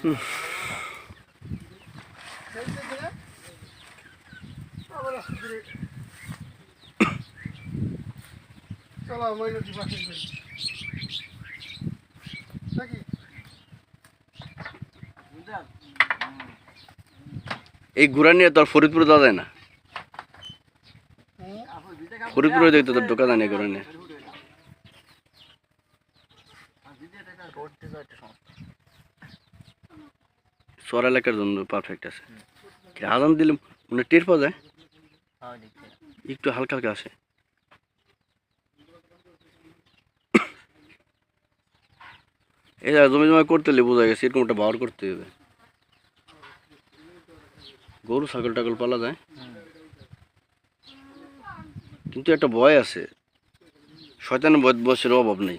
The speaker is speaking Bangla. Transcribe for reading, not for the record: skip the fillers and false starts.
এই ঘোড়া নিয়ে তোর ফরিদপুরে যাওয়া যায় না? ফরিদপুরে দেখতে তোর ঢোকা যায় না ঘোড়া নিয়ে। চর এলাকার জন্য পারফেক্ট আছে। আজান দিলে মনে টের পাওয়া যায়, একটু হালকা হালকা আসে। এই জমি জমা করতে হলে বোঝা গেছে এরকম একটা ব্যবহার করতে হবে। গরু ছাগল টাগল পালা যায়, কিন্তু একটা ভয় আছে, শয়তানের বয়সের অভাব নেই।